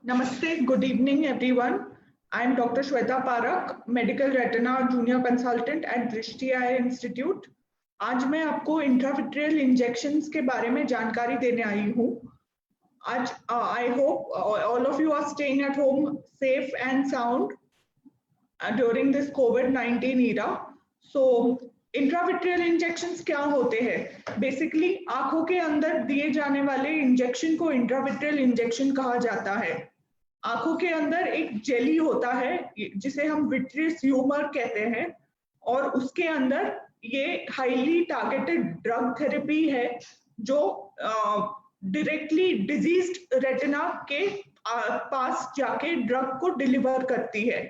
Namaste, good evening everyone. I am Dr. Shweta Parak, Medical Retina Junior Consultant at Drishti Eye Institute. आज मैं आपको intravitreal injections के बारे में जानकारी देने आई हूँ। आज I hope all of you are staying at home safe and sound during this COVID-19 era. So intravitreal injections क्या होते हैं? बेसिकली आंखों के अंदर दिए जाने वाले इंजेक्शन को इंट्राविट्रियल इंजेक्शन कहा जाता है। आंखों के अंदर एक जेली होता है जिसे हम विट्रियस ह्यूमर कहते हैं और उसके अंदर ये हाईली टारगेटेड ड्रग थेरेपी है जो डायरेक्टली डिजीज्ड रेटिना के पास जाके ड्रग को डिलीवर करती है।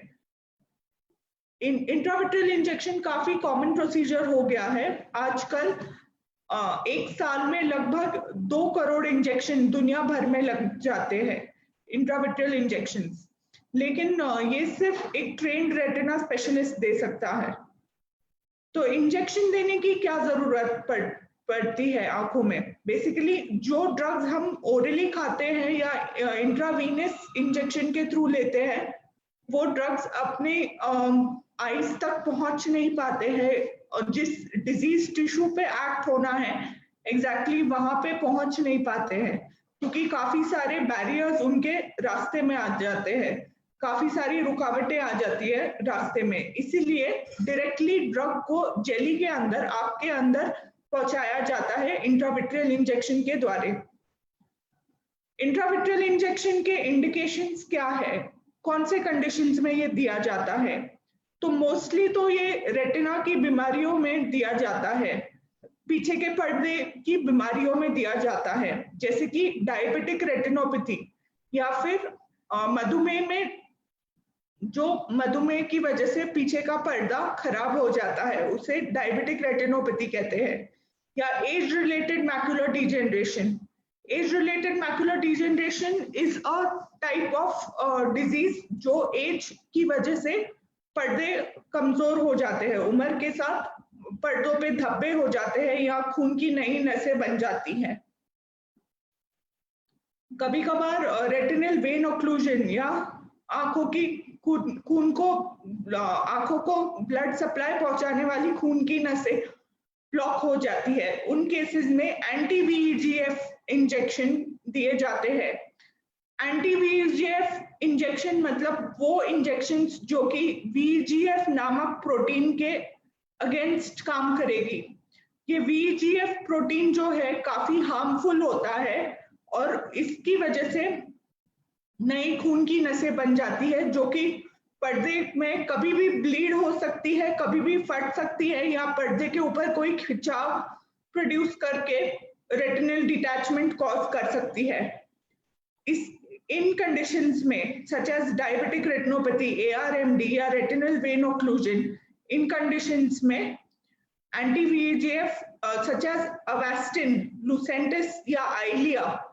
इंट्राविट्रियल इंजेक्शन काफी कॉमन प्रोसीजर हो गया है आजकल। एक साल में लगभग 2 करोड़ इंजेक्शन दुनिया भर में लग जाते हैं इंट्राविट्रियल इंजेक्शंस, लेकिन ये सिर्फ एक ट्रेन्ड रेटिना स्पेशलिस्ट दे सकता है। तो इंजेक्शन देने की क्या जरूरत पड़ती है आंखों में? बेसिकली जो ड्रग्स हम ओरली खाते हैं या इंट्रावीनस इंजेक्शन के थ्रू लेते हैं वो ड्रग्स अपने आईज तक पहुंच नहीं पाते हैं और जिस डिजीज टिश्यू पे एक्ट होना है एग्जैक्टली वहां पे पहुंच नहीं पाते हैं क्योंकि काफी सारे बैरियर्स उनके रास्ते में आ जाते हैं, काफी सारी रुकावटें आ जाती है रास्ते में। इसीलिए डायरेक्टली ड्रग को जेली के अंदर आपके अंदर पहुंचाया जाता है इंट्राविट्रियल इंजेक्शन के द्वारा। इंट्राविट्रियल इंजेक्शन के इंडिकेशंस क्या है, कौन से कंडीशंस में ये दिया जाता है? तो मोस्टली तो ये रेटिना की बीमारियों में दिया जाता है, पीछे के पर्दे की बीमारियों में दिया जाता है, जैसे कि डायबिटिक रेटिनोपैथी या फिर मधुमेह में जो मधुमेह की वजह से पीछे का पर्दा खराब हो जाता है उसे डायबिटिक रेटिनोपैथी कहते हैं, या age related macular degeneration. Age related macular degeneration is a type of disease जो एज की वजह से पर्दे कमजोर हो जाते हैं, उम्र के साथ पर्दों पे धब्बे हो जाते हैं या खून की नई नसें बन जाती हैं। कभी कभार रेटिनल वेन ऑक्लूजन या आंखों की खून को आंखों को ब्लड सप्लाई पहुंचाने वाली खून की नसें ब्लॉक हो जाती है। उन केसेस में एंटी VEGF इंजेक्शन दिए जाते हैं। एंटी VEGF इंजेक्शन मतलब वो इंजेक्शन जो कि VEGF नामक प्रोटीन के अगेंस्ट काम करेगी। ये VEGF प्रोटीन जो है काफी हार्मफुल होता है और इसकी वजह से नई खून की नसें बन जाती है जो कि पर्दे में कभी भी ब्लीड हो सकती है, कभी भी फट सकती है या पर्दे के ऊपर कोई खिंचाव प्रोड्यूस करके रेटिनल डिटैचमेंट कॉज कर सकती है। इन कंडीशंस में such as diabetic retinopathy, ARMD या रेटिनल वेन ऑक्लूजन, इन कंडीशंस में anti VEGF such as Avastin, Lucentis या आइलिया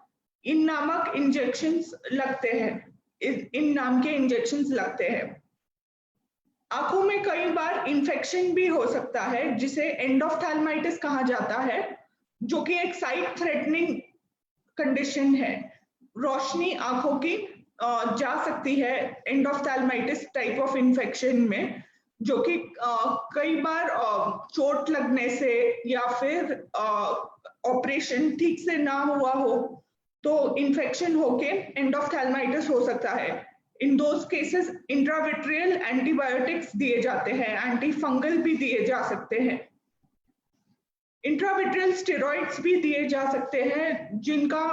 इन नामक इंजेक्शंस लगते हैं, इन नाम के इंजेक्शंस लगते हैं। आंखों में कई बार इंफेक्शन भी हो सकता है जिसे एंडोफ्थैल्माइटिस कहा जाता है, जो कि एक साइट थ्रेटनिंग कंडीशन है। रोशनी आंखों की जा सकती है एंडोफ्थैल्माइटिस टाइप ऑफ इंफेक्शन में, जो कि कई बार चोट लगने से या फिर ऑपरेशन ठीक से ना हुआ हो तो इन्फेक्शन होके एंडोफ्थैल्माइटिस हो सकता है। इन दोज केसेस इंट्राविट्रियल एंटीबायोटिक्स दिए जाते हैं, एंटी फंगल भी दिए जा सकते हैं। इंट्राविट्रियल स्टेरॉइड्स भी दिए जा सकते हैं जिनका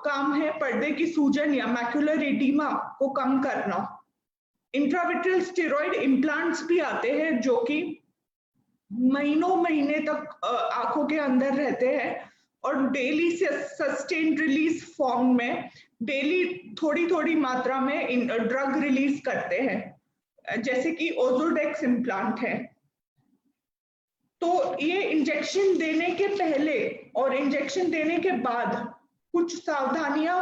काम है पर्दे की सूजन या मैकुलर एडीमा को कम करना। इंट्राविट्रियल स्टेरॉइड इम्प्लांट्स भी आते हैं जो कि महीनों महीने तक आंखों के अंदर रहते हैं और डेली सस्टेन्ड रिलीज फॉर्म में डेली थोड़ी थोड़ी मात्रा में ड्रग रिलीज करते हैं, जैसे कि ओजोडेक्स इम्प्लांट है। तो ये इंजेक्शन देने के पहले और इंजेक्शन देने के बाद कुछ सावधानियां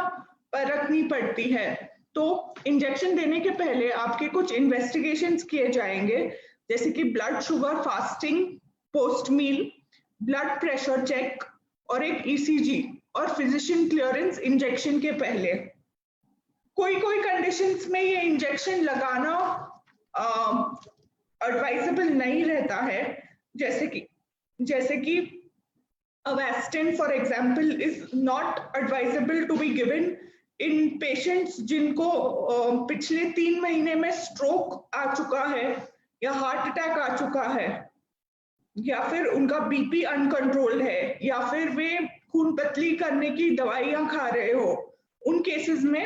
बरतनी पड़ती है। तो इंजेक्शन देने के पहले आपके कुछ इन्वेस्टिगेशंस किए जाएंगे, जैसे कि ब्लड शुगर फास्टिंग पोस्ट मील, ब्लड प्रेशर चेक और एक ECG और फिजिशियन क्लियरेंस इंजेक्शन के पहले। कोई कोई कंडीशंस में ये इंजेक्शन लगाना एडवाइजेबल नहीं रहता है, जैसे कि Avastin, for example, is not advisable to be given in patients जिनको पिछले 3 महीने में स्ट्रोक आ चुका है या हार्ट अटैक आ चुका है या फिर उनका बीपी अनकंट्रोल्ड है या फिर वे खून पतली करने की दवाइयां खा रहे हो। उन केसेस में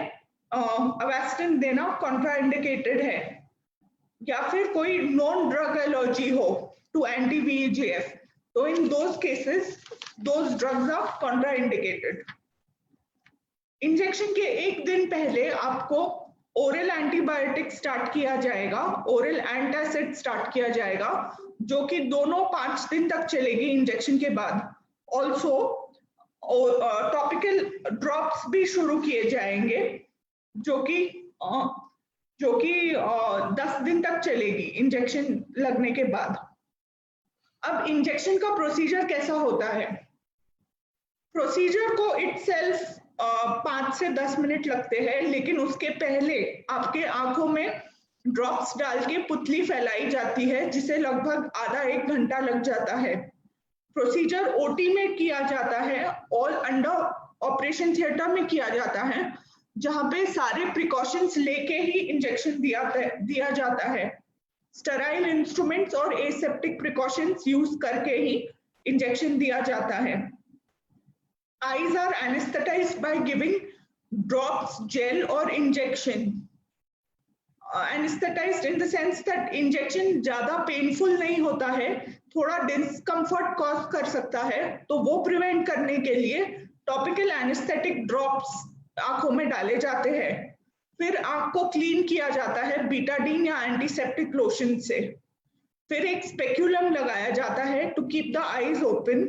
अवेस्टिन देना कॉन्ट्राइंडिकेटेड है। या फिर कोई नॉन ड्रग एलर्जी हो टू एंटी VEGF, तो in those cases those drugs are contraindicated. Injection के एक दिन पहले आपको ओरल एंटीबायोटिक स्टार्ट किया जाएगा, ओरल एंटासिड स्टार्ट किया जाएगा, जो कि दोनों 5 दिन तक चलेगी इंजेक्शन के बाद। ऑल्सो टॉपिकल ड्रॉप्स भी शुरू किए जाएंगे, जो कि 10 दिन तक चलेगी इंजेक्शन लगने के बाद। अब इंजेक्शन का प्रोसीजर कैसा होता है? प्रोसीजर को इटसेल्फ 5 से 10 मिनट लगते हैं, लेकिन उसके पहले आपके आंखों में ड्रॉप्स डाल के पुतली फैलाई जाती है, जिसे लगभग आधा 1 घंटा लग जाता है। प्रोसीजर ओटी में किया जाता है, ऑल अंडर ऑपरेशन थिएटर में किया जाता है, जहां पे सारे प्रिकॉशंस लेके ही इंजेक्शन दिया जाता है। स्टेराइल इंस्ट्रूमेंट्स और एसेप्टिक प्रिकॉशंस यूज करके ही इंजेक्शन दिया जाता है। Eyes are anesthetized by giving drops, gel or injection. Anesthetized in the sense that injection ज्यादा पेनफुल नहीं होता है, थोड़ा डिस्कम्फर्ट कॉज कर सकता है, तो वो प्रिवेंट करने के लिए टॉपिकल एनेस्थेटिक ड्रॉप्स आंखों में डाले जाते हैं। फिर आंख को क्लीन किया जाता है बीटाडीन या एंटीसेप्टिक लोशन से। फिर एक स्पेक्यूलम लगाया जाता है to keep the eyes open.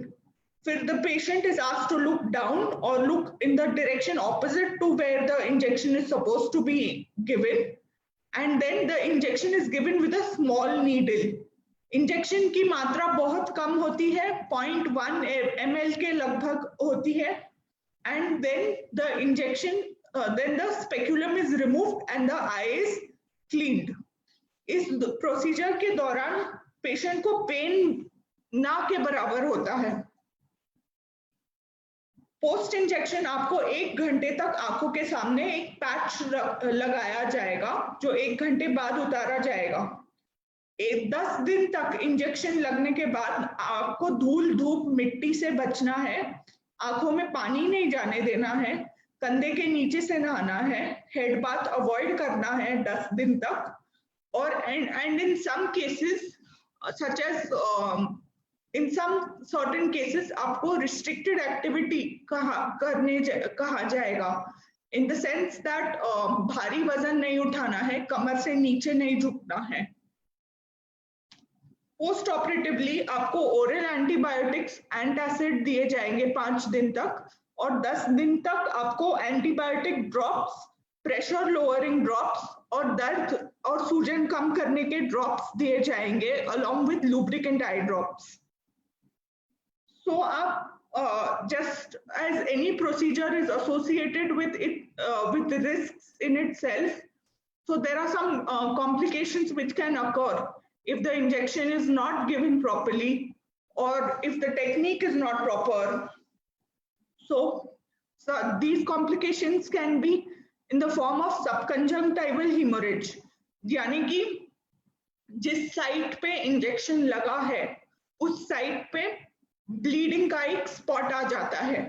फिर the patient is asked to look down or look in the direction opposite to where the injection is supposed to be given, and then the injection is given with a small needle. Injection की मात्रा बहुत कम होती है, 0.1 ml के लगभग होती है, and then the speculum is removed and the eye is cleaned. इस प्रोसीजर के दौरान पेशेंट को पेन ना के बराबर होता है। पोस्ट इंजेक्शन आपको 1 घंटे तक आंखों के सामने एक पैच लगाया जाएगा, जो 1 घंटे बाद उतारा जाएगा। 10 दिन तक इंजेक्शन लगने के बाद आपको धूल धूप मिट्टी से बचना है, आंखों में पानी नहीं जाने देना है, कंधे के नीचे से नहाना है, हेड बाथ अवॉइड करना है 10 दिन तक। और and in some cases such as in some certain cases आपको restricted activity कहा जाएगा, in the sense that भारी वजन नहीं उठाना है, कमर से नीचे नहीं झुकना है। पोस्ट ऑपरेटिवली आपको ओरल एंटीबायोटिक्स एंटासिड दिए जाएंगे 5 दिन तक, और 10 दिन तक आपको antibiotic drops, pressure lowering drops और दर्द और सूजन कम करने के ड्रॉप्स दिए जाएंगे along with lubricant eye drops. So just as any procedure is associated with with the risks in itself, so there are some complications which can occur if the injection is not given properly or if the technique is not proper. So these complications can be in the form of subconjunctival hemorrhage, यानी कि जिस site पे injection लगा है उस site पे bleeding का एक स्पॉट आ जाता है,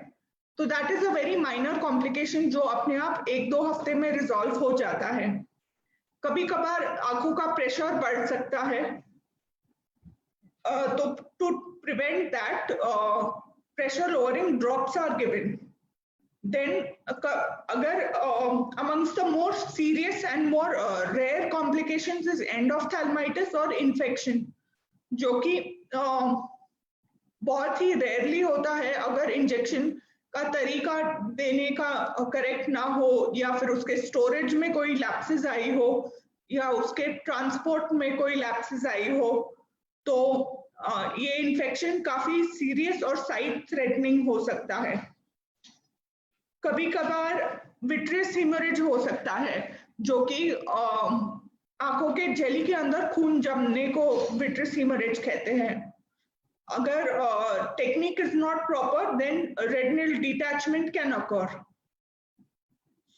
तो that is a very minor complication जो अपने आप 1-2 हफ्ते में रिजॉल्व हो जाता है। कभी कभार आंखों का प्रेशर बढ़ सकता है, तो to prevent that pressure lowering drops are given. Then अगर amongst the more serious and more rare complications is endophthalmitis और इन्फेक्शन, जो कि बहुत ही रेयरली होता है अगर इंजेक्शन का तरीका देने का करेक्ट ना हो, या फिर उसके स्टोरेज में कोई लैप्सेस आई हो, या उसके ट्रांसपोर्ट में कोई लैप्सेस आई हो, तो ये इन्फेक्शन काफी सीरियस और साइट थ्रेटनिंग हो सकता है। कभी कभार विट्रियस हीमोरेज हो सकता है, जो कि आंखों के जेली के अंदर खून जमने को विट्रियस हीमोरेज कहते हैं। अगर technique is not proper, then retinal detachment can occur.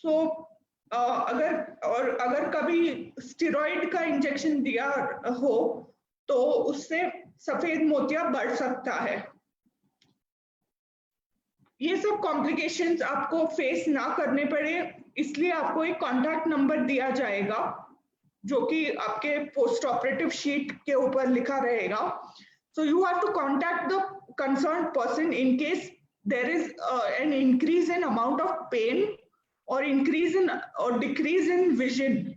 So अगर कभी स्टेरॉइड का इंजेक्शन दिया हो तो उससे सफेद मोतिया बढ़ सकता है। ये सब कॉम्प्लिकेशंस आपको फेस ना करने पड़े, इसलिए आपको एक कॉन्टैक्ट नंबर दिया जाएगा जो कि आपके पोस्ट ऑपरेटिव शीट के ऊपर लिखा रहेगा। So you have to contact the concerned person in case there is an increase in amount of pain or increase in or decrease in vision.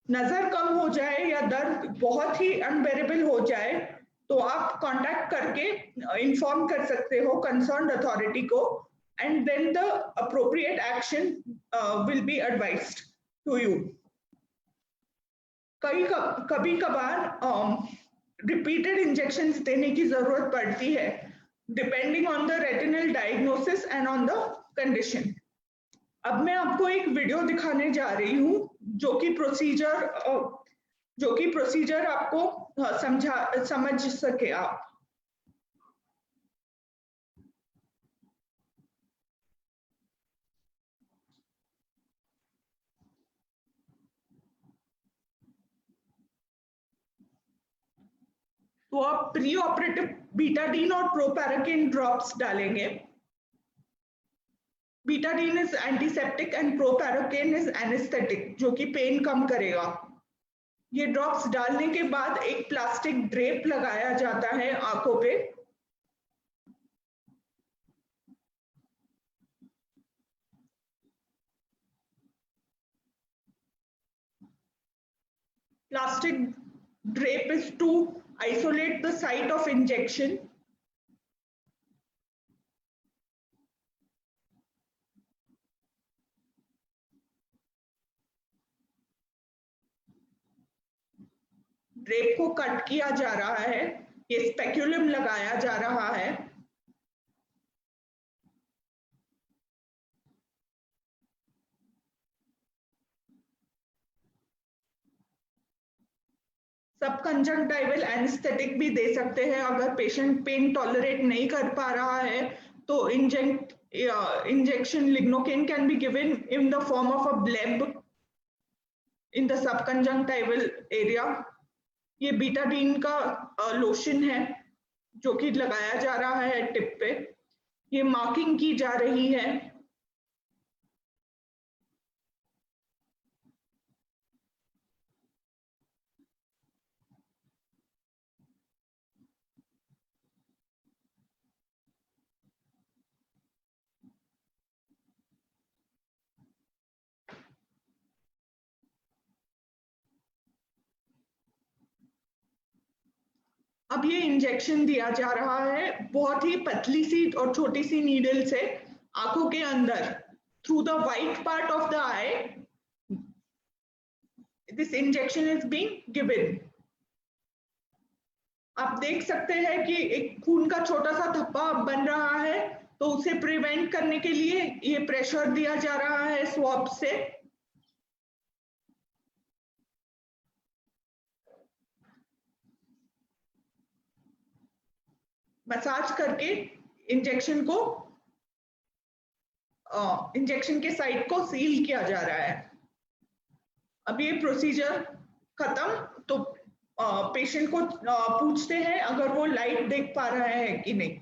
नजर कम हो जाए या दर्द बहुत ही अनबेरेबल हो जाए तो आप कांटेक्ट करके इन्फॉर्म कर सकते हो कंसर्न्ड अथॉरिटी को, and then the appropriate action will be advised to you. कभी कभार रिपीटेड इंजेक्शंस देने की जरूरत पड़ती है, depending on the retinal diagnosis and on the condition. अब मैं आपको एक वीडियो दिखाने जा रही हूँ जो कि प्रोसीजर आपको समझ सके आप। तो आप प्री ऑपरेटिव बीटाडीन और प्रोपैराकेन ड्रॉप्स डालेंगे। Betadine is antiseptic and proparacaine is anaesthetic, जो कि पेन कम करेगा। ये ड्रॉप्स डालने के बाद एक प्लास्टिक ड्रेप लगाया जाता है आंखों पे। Plastic drape is to isolate the site of injection. Drape को कट किया जा रहा है, ये स्पेक्यूलम लगाया जा रहा है। सबकंजंक्टिवल एनेस्थेटिक भी दे सकते हैं अगर पेशेंट पेन टॉलरेट नहीं कर पा रहा है तो injection lignocaine can be given in the form of a bleb in the subconjunctival area. ये बीटाडीन का लोशन है जो कि लगाया जा रहा है टिप पे। ये मार्किंग की जा रही है। अब ये इंजेक्शन दिया जा रहा है बहुत ही पतली सी और छोटी सी नीडल से आंखों के अंदर, through the white part of the I this injection is being given. आप देख सकते हैं कि एक खून का छोटा सा धब्बा बन रहा है, तो उसे प्रिवेंट करने के लिए ये प्रेशर दिया जा रहा है स्वॉब से। मसाज करके इंजेक्शन के साइट को सील किया जा रहा है। अब ये प्रोसीजर खत्म तो पेशेंट को पूछते हैं अगर वो लाइट देख पा रहा है कि नहीं।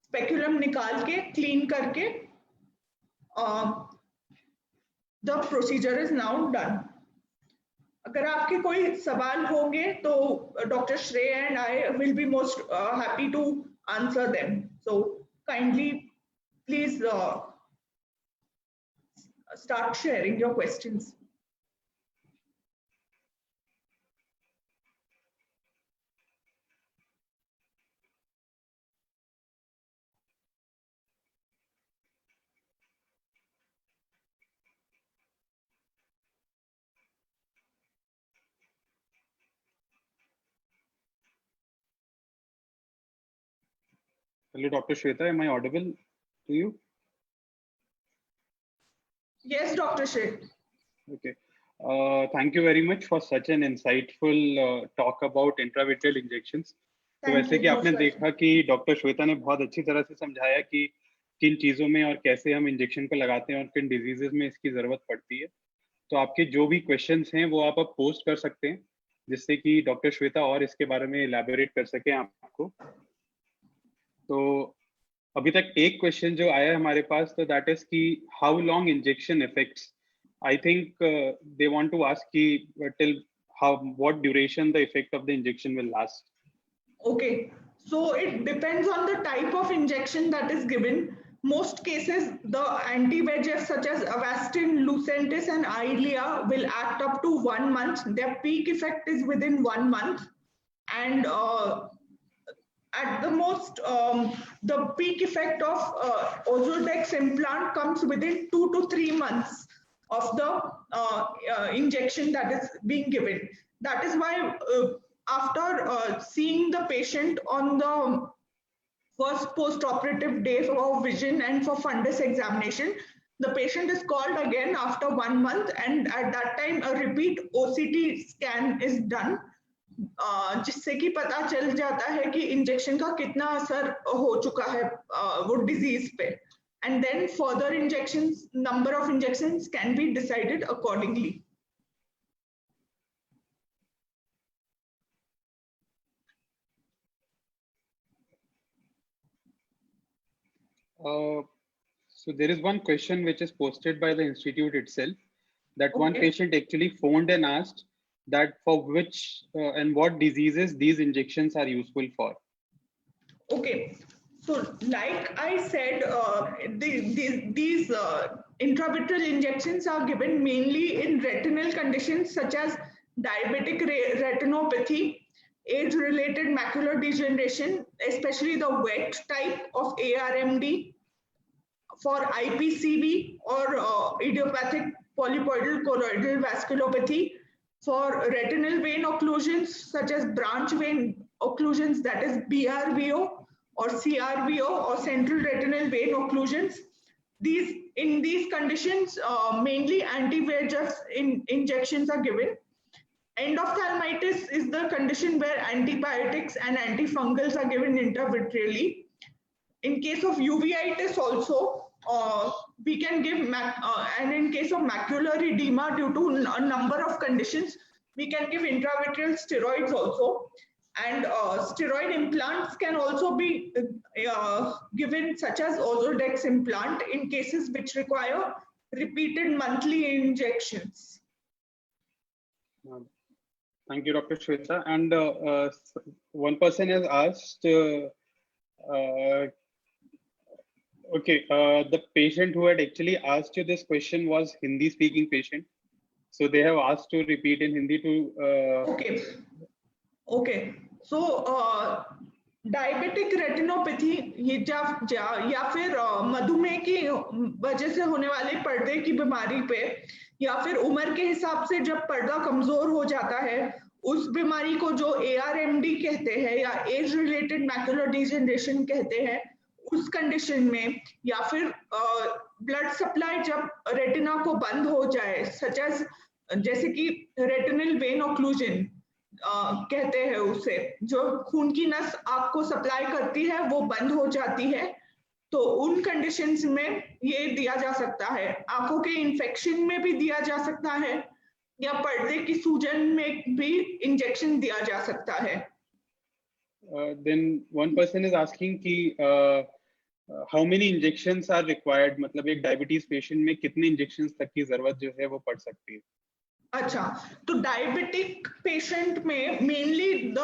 स्पेक्यूलम निकाल के क्लीन करके the procedure is now done. अगर आपके कोई सवाल होंगे तो doctor Shrey and I will be most happy to answer them, so kindly please start sharing your questions. Hello, Dr. Shweta, am I audible? to you? Yes, Dr. Shea. Okay. Thank you very much for such an insightful talk about intravitreal injections. तो वैसे कि आपने देखा कि doctor Shweta ने बहुत अच्छी तरह से समझाया कि किन चीजों में और कैसे हम इंजेक्शन को लगाते हैं और किन डिजीजेस में इसकी जरूरत पड़ती है। तो आपके जो भी क्वेश्चंस हैं वो आप अब पोस्ट कर सकते हैं, जिससे कि डॉक्टर श्वेता और इसके बारे में इलैबोरेट कर सके आपको। तो अभी तक एक क्वेश्चन जो आया है हमारे पास, तो दैट इज कि how long injection effects. I think they want to ask कि till how what duration the effect of the injection will last. Okay, so it depends on the type of injection that is given. Most cases, the anti-VEGF such as Avastin, Lucentis and Eylea will act up to 1 month. Their peak effect is within 1 month. And at the most, the peak effect of Ozurdex implant comes within 2 to 3 months of the injection that is being given. That is why after seeing the patient on the first post-operative day for vision and for fundus examination, the patient is called again after 1 month, and at that time a repeat OCT scan is done, जिससे कि पता चल जाता है कि injection का कितना असर हो चुका है वो डिजीज पे, and then further injections, number of injections can be decided accordingly. So there is one question which is posted by the institute itself, that one patient actually phoned and asked that for which and what diseases these injections are useful for. Okay, so like I said, these intravitreal injections are given mainly in retinal conditions such as diabetic retinopathy, age-related macular degeneration, especially the wet type of ARMD, for IPCV or idiopathic polypoidal choroidal vasculopathy, for retinal vein occlusions such as branch vein occlusions, that is BRVO or CRVO or central retinal vein occlusions. In these conditions, mainly anti-VEGF injections are given. Endophthalmitis is the condition where antibiotics and antifungals are given intravitreally. In case of uveitis also, we can give, and in case of macular edema due to a number of conditions, we can give intravitreal steroids also. And steroid implants can also be given, such as Ozurdex implant, in cases which require repeated monthly injections. Thank you, Dr. Shweta. And one person has asked, okay, the patient who had actually asked you this question was Hindi speaking patient. So they have asked to repeat in Hindi to... Okay. So diabetic retinopathy या फिर मधुमेह की वजह से होने वाले पर्दे की बीमारी पे, या फिर उम्र के हिसाब से जब पर्दा कमजोर हो जाता है, उस बीमारी को जो ARMD कहते हैं या एज रिलेटेड मैकुलर डिजेनरेशन कहते हैं, उस कंडीशन में, या फिर ब्लड सप्लाई जब रेटिना को बंद हो जाए, सच एज जैसे कि रेटिनल वेन ऑक्लूजन कहते हैं उसे, जो खून की नस आंख को सप्लाई करती है वो बंद हो जाती है, तो उन कंडीशंस में ये दिया जा सकता है। आंखों के इन्फेक्शन में भी दिया जा सकता है, या पर्दे की सूजन में भी इंजेक्शन दिया जा सकता है। Then one person is asking कि how many injections are required, मतलब एक डायबिटीज पेशेंट में कितने इंजेक्शंस तक की जरूरत जो है वो पड़ सकती है? अच्छा, तो डायबिटिक पेशेंट में mainly the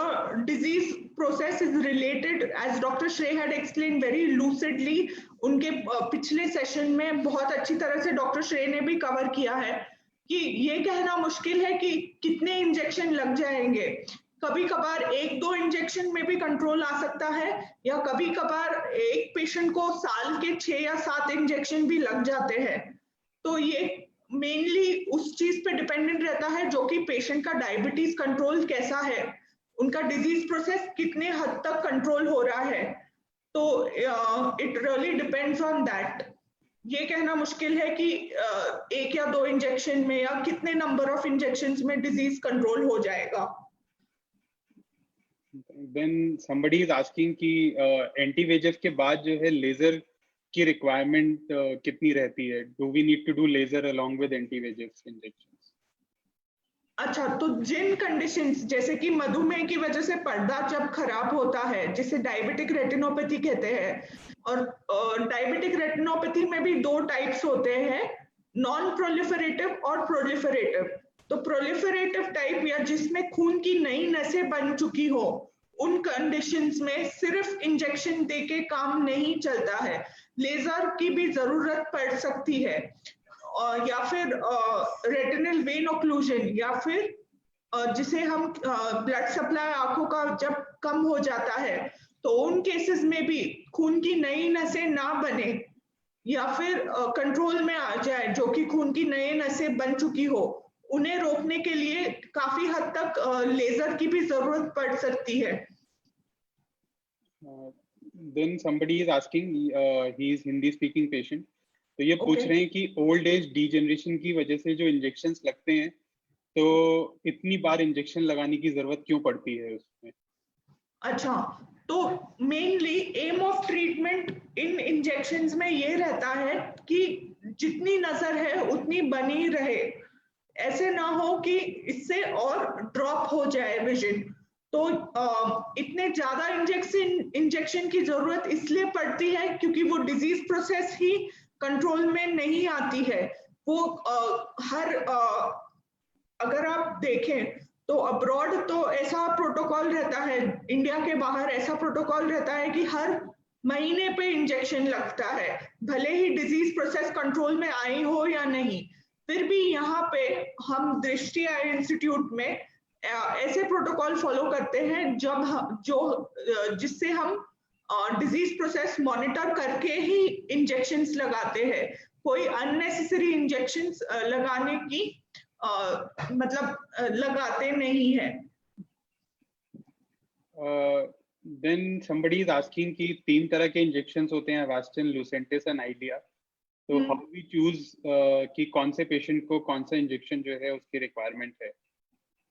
disease process is related, as doctor Shrey had explain very lucidly, उनके पिछले सेशन में बहुत अच्छी तरह से डॉक्टर श्रे ने भी कवर किया है कि ये कहना मुश्किल है कि कितने इंजेक्शन लग जाएंगे। कभी कभार 1-2 इंजेक्शन में भी कंट्रोल आ सकता है, या कभी कभार एक पेशेंट को साल के 6 या 7 इंजेक्शन भी लग जाते हैं। तो ये मेनली उस चीज पे डिपेंडेंट रहता है जो कि पेशेंट का डायबिटीज कंट्रोल कैसा है, उनका डिजीज प्रोसेस कितने हद तक कंट्रोल हो रहा है। तो it really depends on that. ये कहना मुश्किल है कि एक या दो इंजेक्शन में या कितने नंबर ऑफ इंजेक्शंस में डिजीज कंट्रोल हो जाएगा। Then somebody is asking कि anti-VEGF के बाद जो है लेजर की रिक्वायरमेंट कितनी रहती है? Do we need to do laser along with anti-VEGF injections? अच्छा, तो जिन कंडीशंस जैसे कि मधुमेह की वजह से पर्दा जब खराब होता है, जिसे डायबिटिक रेटिनोपैथी कहते हैं, और डायबिटिक रेटिनोपैथी में भी दो टाइप्स होते हैं, नॉन प्रोलिफरेटिव और प्रोलिफरेटिव। तो प्रोलिफरेटिव टाइप या जिसमें खून की नई नसें बन चुकी हो, उन कंडीशंस में सिर्फ इंजेक्शन देके काम नहीं चलता है, लेजर की भी जरूरत पड़ सकती है, या फिर रेटिनल वेन ऑक्लूजन, या फिर जिसे हम ब्लड सप्लाई आंखों का जब कम हो जाता है तो उन केसेस में भी खून की नई नसें ना बने या फिर कंट्रोल में आ जाए, जो कि खून की नई नसें बन चुकी हो, उन्हें रोकने के लिए काफी हद तक लेजर की भी जरूरत पड़ सकती है। Then somebody is asking, he is Hindi speaking patient, तो ये पूछ रहे हैं कि ओल्ड एज डीजेनरेशन की वजह से जो इंजेक्शंस लगते हैं, तो इतनी बार इंजेक्शन लगाने की जरूरत क्यों पड़ती है उसमें? अच्छा, तो मेनली एम ऑफ ट्रीटमेंट इन इंजेक्शंस में ये रहता है कि जितनी नजर है उतनी बनी रहे, ऐसे ना हो कि इससे और ड्रॉप हो जाए विजन। तो इतने ज्यादा इंजेक्शन की जरूरत इसलिए पड़ती है क्योंकि वो डिजीज प्रोसेस ही कंट्रोल में नहीं आती है। वो अगर आप देखें तो अब्रॉड तो ऐसा प्रोटोकॉल रहता है, इंडिया के बाहर ऐसा प्रोटोकॉल रहता है कि हर महीने पे इंजेक्शन लगता है, भले ही डिजीज प्रोसेस कंट्रोल में आई हो या नहीं। फिर भी यहाँ पे हम दृष्टि आई इंस्टीट्यूट में ऐसे प्रोटोकॉल फॉलो करते हैं जिससे हम डिजीज प्रोसेस मॉनिटर करके ही इंजेक्शंस लगाते हैं। कोई अननेसेसरी इंजेक्शंस लगाने की मतलब लगाते नहीं है। Then somebody is asking कि 3 तरह के इंजेक्शंस होते हैं, Avastin, Lucentis and Eylea, तो how we choose कि कौन से पेशेंट को कौन सा इंजेक्शन जो है उसकी रिक्वायरमेंट है?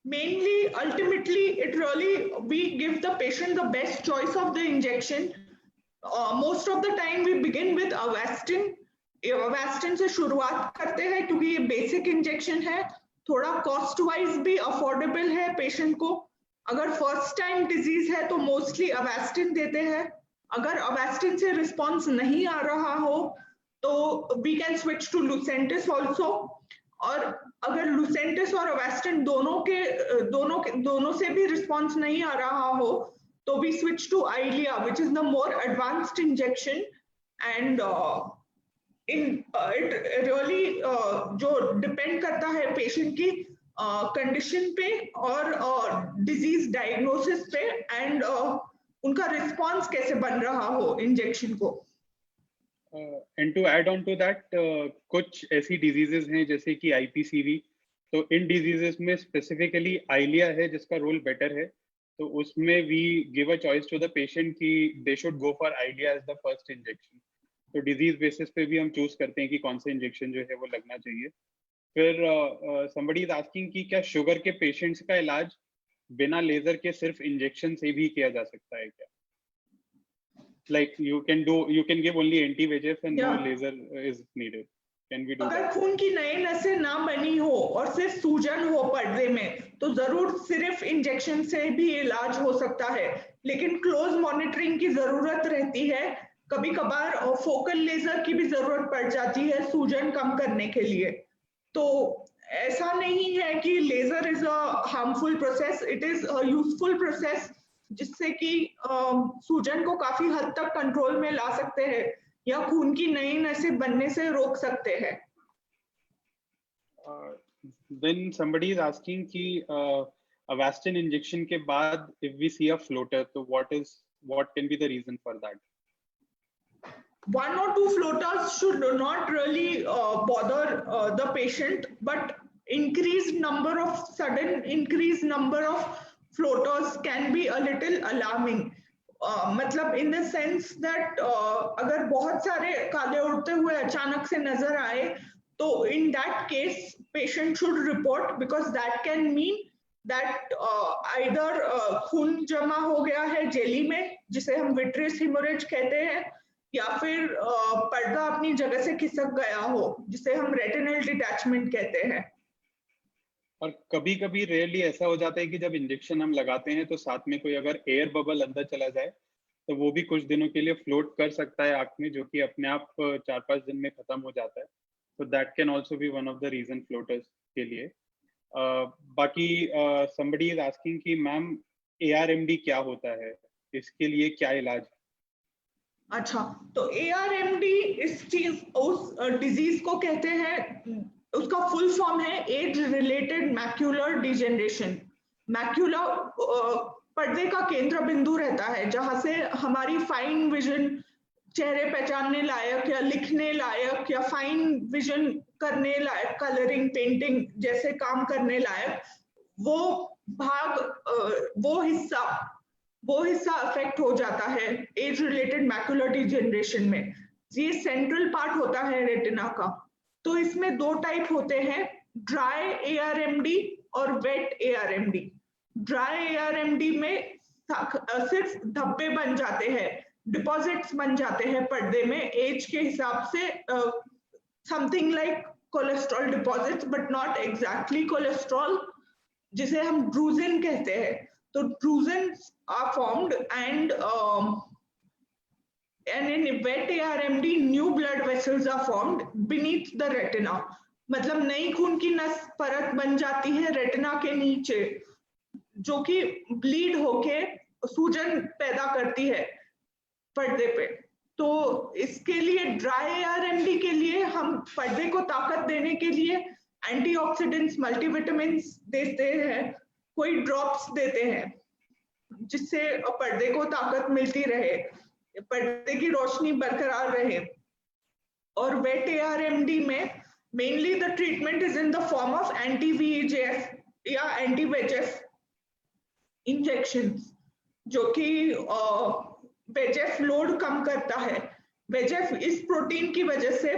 Mainly, ultimately, it really, we give the patient the best choice of the injection. Most of the time we begin with Avastin. Avastin से शुरुआत करते हैं क्योंकि ये बेसिक इंजेक्शन है, थोड़ा कॉस्ट वाइज भी अफोर्डेबल है पेशेंट को। अगर फर्स्ट टाइम डिजीज है तो मोस्टली अवास्टिन देते हैं। अगर अवास्टिन से रिस्पॉन्स नहीं आ रहा हो तो we can switch to Lucentis also, और अगर लुसेंटिस और अवास्टिन दोनों से भी रिस्पॉन्स नहीं आ रहा हो तो we switch to Eylea, which is the more advanced injection. And it really जो डिपेंड करता है पेशेंट की कंडीशन पे और डिजीज डायग्नोसिस पे, एंड उनका रिस्पॉन्स कैसे बन रहा हो इंजेक्शन को। And to add on to that, कुछ ऐसी डिजीजेस हैं जैसे कि IPCV, तो इन डिजीजेस में स्पेसिफिकली Eylea है जिसका रोल बेटर है, तो उसमें we give a choice to the patient कि they should go for Eylea as the first injection. तो डिजीज बेसिस पे भी हम चूज करते हैं कि कौन से इंजेक्शन जो है वो लगना चाहिए। फिर somebody is asking कि क्या शुगर के पेशेंट्स का इलाज बिना लेजर के सिर्फ इंजेक्शन से भी किया जा सकता है क्या? Like you can give only anti-VEGF and no laser is needed. Can we do अगर that? खून की नई नसें ना बनी हो और सिर्फ सूजन हो पर्दे में तो जरूर सिर्फ इंजेक्शन से भी इलाज हो सकता है, लेकिन क्लोज मॉनिटरिंग की जरूरत रहती है। कभी कभार फोकल लेजर की भी जरूरत पड़ जाती है सूजन कम करने के लिए। तो ऐसा नहीं है कि laser is a harmful process, it is a useful process जिससे कि सूजन को काफी हद तक कंट्रोल में ला सकते हैं या खून की नई नसें बनने से रोक सकते हैं। Then somebody is asking कि Avastin injection के बाद if we see a floater, तो what can be the reason for that? 1 or 2 floaters should not really bother the patient, but sudden increased number of floaters can be a little alarming. मतलब in the sense that अगर बहुत सारे काले उड़ते हुए अचानक से नजर आए तो in that case patient should report, because that can mean that either खून जमा हो गया है जेली में, जिसे हम विट्रियस हेमोरेज कहते हैं, या फिर पर्दा अपनी जगह से खिसक गया हो, जिसे हम रेटिनल डिटैचमेंट कहते हैं। और कभी कभी रेयरली ऐसा हो जाता है कि जब इंजेक्शन हम लगाते हैं तो साथ में कोई अगर एयर बबल अंदर चला जाए तो वो भी कुछ दिनों के लिए फ्लोट कर सकता है आंख में, जो कि अपने आप 4-5 दिन में खत्म हो जाता है। तो that can also be one of the reason floaters के लिए। बाकी somebody is asking कि मैम ARMD क्या होता है, इसके लिए क्या इलाज है? अच्छा, तो ARMD उस डिजीज को कहते हैं, उसका फुल फॉर्म है age related macular degeneration. Macula पर्दे का केंद्र बिंदु रहता है जहां से हमारी फाइन विजन, चेहरे पहचानने लायक या लिखने लायक या फाइन विजन करने लायक, कलरिंग पेंटिंग जैसे काम करने लायक, वो भाग वो हिस्सा अफेक्ट हो जाता है एज रिलेटेड मैक्यूलर डिजेनरेशन में। ये सेंट्रल पार्ट होता है रेटिना का। तो इसमें दो टाइप होते हैं, ड्राई ARMD और वेट ARMD। ड्राई ARMD में सिर्फ धब्बे बन जाते हैं, डिपॉजिट्स बन जाते हैं पर्दे में एज के हिसाब से, something like cholesterol deposits but not exactly cholesterol, जिसे हम ड्रूजन कहते हैं। तो ड्रूजन्स are formed and in wet ARMD new blood vessels are formed beneath the retina। मतलब नई खून की नस परत बन जाती है रेटिना के नीचे, जो कि ब्लीड होके सूजन पैदा करती है पर्दे पे। तो इसके लिए ड्राई ARMD के लिए हम पर्दे को ताकत देने के लिए एंटीऑक्सीडेंट्स, मल्टीविटामिन्स देते हैं, कोई ड्रॉप्स देते हैं जिससे पर्दे को ताकत मिलती रहे, पर्दे की रोशनी बरकरार रहे। और वेट ARMD में mainly the treatment is in the form of anti-VEGF या anti-VEGF इंजेक्शंस, जो कि VEGF लोड कम करता है। VEGF इस प्रोटीन की वजह से,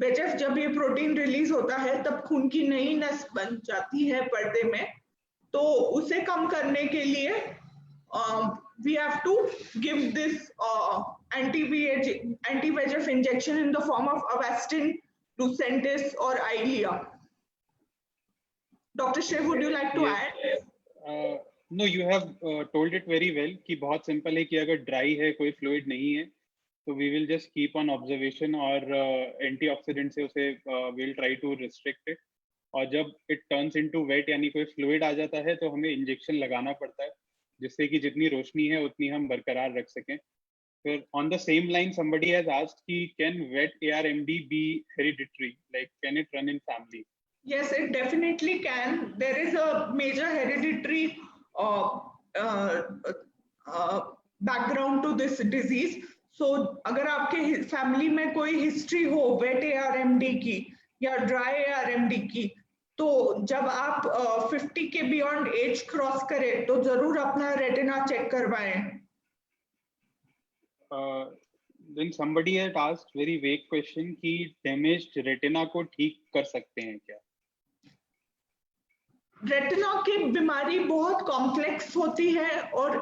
VEGF जब ये प्रोटीन रिलीज होता है तब खून की नई नस बन जाती है पर्दे में, तो उसे कम करने के लिए we have to give this anti-VEGF injection in the form of Avastin, Lucentis or Eylea. Dr. Shiv, would you like to add? No, you have told it very well कि बहुत सिंपल है कि अगर ड्राई है, कोई fluid नहीं है, तो we will just keep on observation और एंटीऑक्सीडेंट से उसे we'll try to restrict it। और जब it turns into wet यानी कोई फ्लूइड आ जाता है तो हमें इंजेक्शन लगाना पड़ता है, जिससे कि जितनी रोशनी है उतनी हम बरकरार रख सकें। फिर on the same line somebody has asked कि can wet ARMD be hereditary, like can it run in family? Yes, it definitely can. There is a major hereditary background to this disease. So अगर आपके family में कोई history हो wait ARMD की या dry ARMD की, तो जब आप 50 के बियॉन्ड एज क्रॉस करें तो जरूर अपना रेटिना चेक करवाएं। Then somebody had asked very vague question कि damaged रेटिना को ठीक कर सकते हैं क्या? रेटिना की बीमारी बहुत कॉम्प्लेक्स होती है और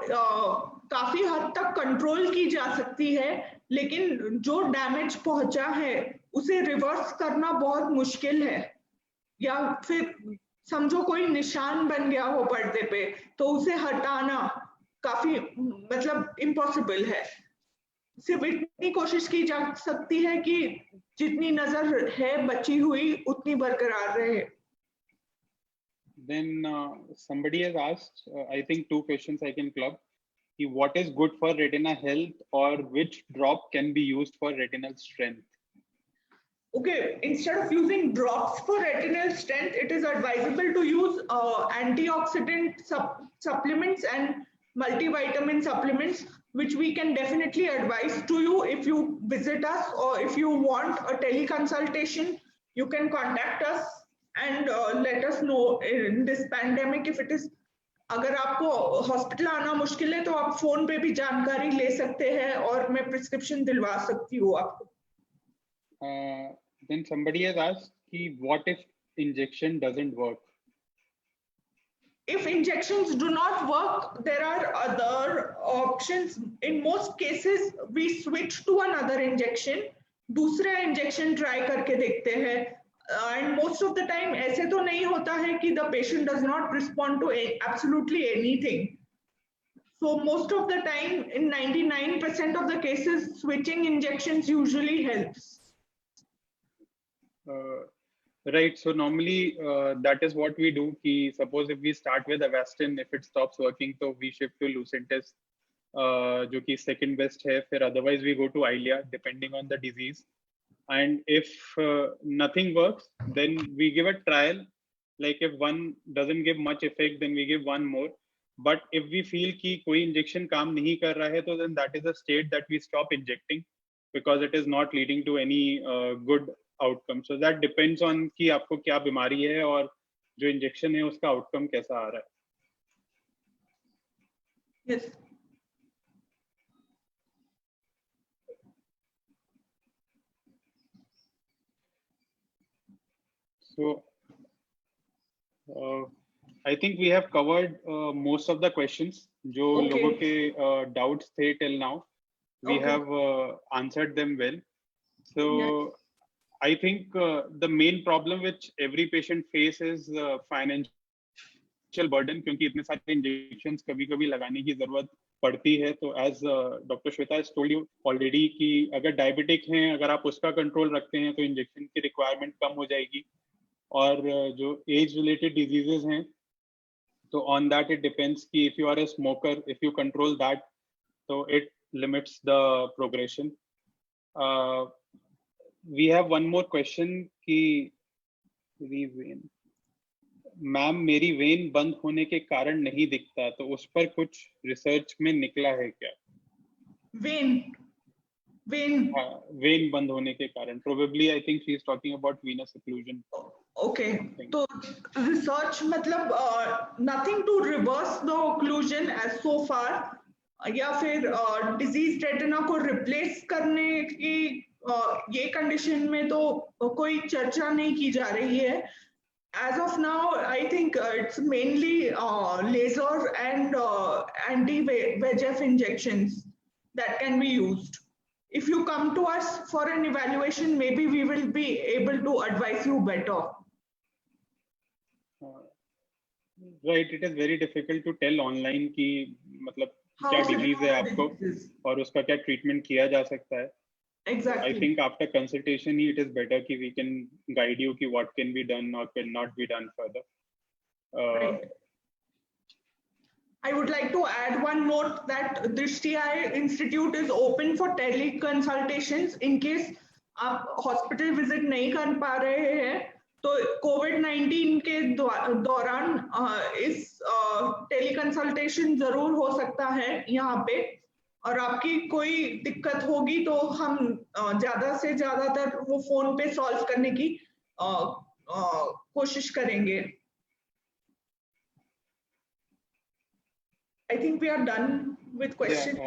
काफी हद तक कंट्रोल की जा सकती है, लेकिन जो डैमेज पहुंचा है उसे रिवर्स करना बहुत मुश्किल है। या फिर समझो कोई निशान बन गया हो पर्दे पे, तो उसे हटाना काफी मतलब इम्पॉसिबल है। सिर्फ इतनी कोशिश की जा सकती है कि जितनी नजर है बची हुई उतनी बरकरार रहे। Then somebody has asked, I think 2 questions I can club. What is good for retina health or which drop can be used for retinal strength? Okay, instead of using drops for retinal strength, it is advisable to use antioxidant supplements and multivitamin supplements, which we can definitely advise to you if you visit us, or if you want a teleconsultation, you can contact us and let us know in this pandemic if it is अगर आपको hospital आना मुश्किल है तो आप phone पे भी जानकारी ले सकते हैं और मैं प्रिस्क्रिप्शन दिलवा सकती हूँ आपको. Then somebody has asked कि what if injection doesn't work? If injections do not work, there are other options. In most cases, we switch to another injection. दूसरा injection try करके देखते हैं. And most of the time ऐसे तो नहीं होता है कि the patient does not respond to absolutely anything. So most of the time, in 99% of the cases, switching injections usually helps. Right. So normally that is what we do. Ki suppose if we start with Avastin, if it stops working, so we shift to Lucentis, जो कि second best है. फिर otherwise we go to Eylea, depending on the disease. And if nothing works, then we give a trial. Like if one doesn't give much effect, then we give one more. But if we feel कि कोई injection काम नहीं कर रहा है, तो then that is a state that we stop injecting because it is not leading to any good outcome. So that depends on कि आपको क्या बीमारी है और जो इंजेक्शन है उसका आउटकम कैसा आ रहा है. Yes. So I think we have covered most of the questions. जो लोगों के doubts थे till now, we have answered them well. So. Yes. I think the main problem which every patient faces is financial burden, क्योंकि इतने सारे injections कभी-कभी लगाने की जरूरत पड़ती है. तो as Dr. Shweta has told you already कि अगर diabetic हैं, अगर आप उसका control रखते हैं तो injection की requirement कम हो जाएगी. और जो age related diseases हैं, तो on that it depends कि if you are a smoker, if you control that, so it limits the progression. We have one more question कि मैम मेरी वेन बंद होने के कारण नहीं दिखता, तो उस पर कुछ रिसर्च में निकला है क्या? वेन बंद होने के कारण, probably I think she is talking about venous occlusion. Okay, तो research मतलब nothing to reverse the occlusion as so far, या फिर disease retina को replace करने की ये कंडीशन में तो कोई चर्चा नहीं की जा रही है. As of now, I think it's mainly laser and anti-VEGF injections that can be used. If you come to us for an evaluation, maybe we will be able to advise you better. Right, it is very difficult to tell online कि मतलब क्या disease है आपको और उसका क्या treatment किया जा सकता है. Exactly. I think after consultation, it is better कि we can guide you कि what can be done or cannot be done further. Right. I would like to add one note that Drishti Eye Institute is open for teleconsultations in case आप hospital visit नहीं कर पा रहे हैं, तो COVID-19 के दौरान इस teleconsultation जरूर हो सकता है यहाँ पे. और आपकी कोई दिक्कत होगी तो हम ज्यादा से ज्यादातर वो फोन पे सॉल्व करने की कोशिश करेंगे. I think we are done with questions.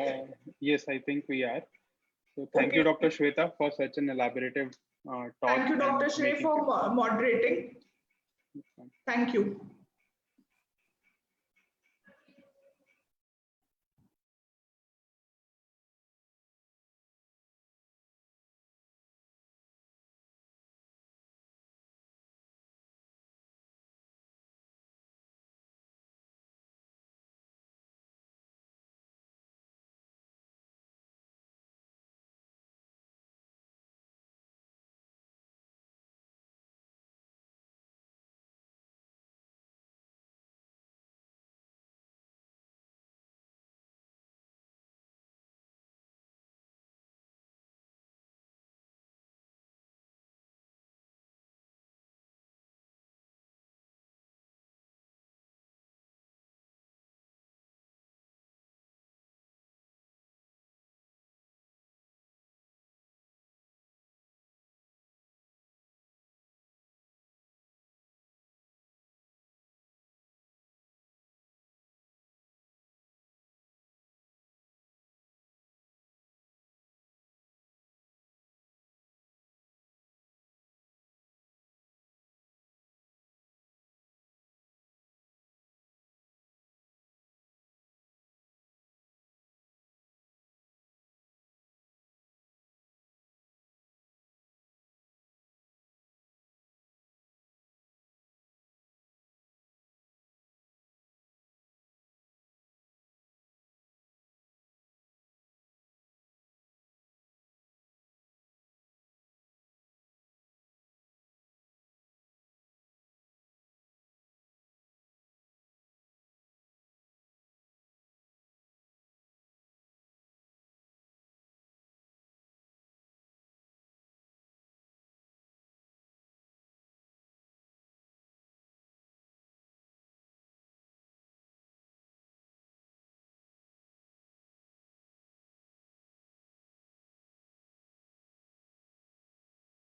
Yes, I think we are. So thank you, Dr. Shweta, for such an elaborative talk. Thank you, Dr. Shrey, for moderating. Thank you.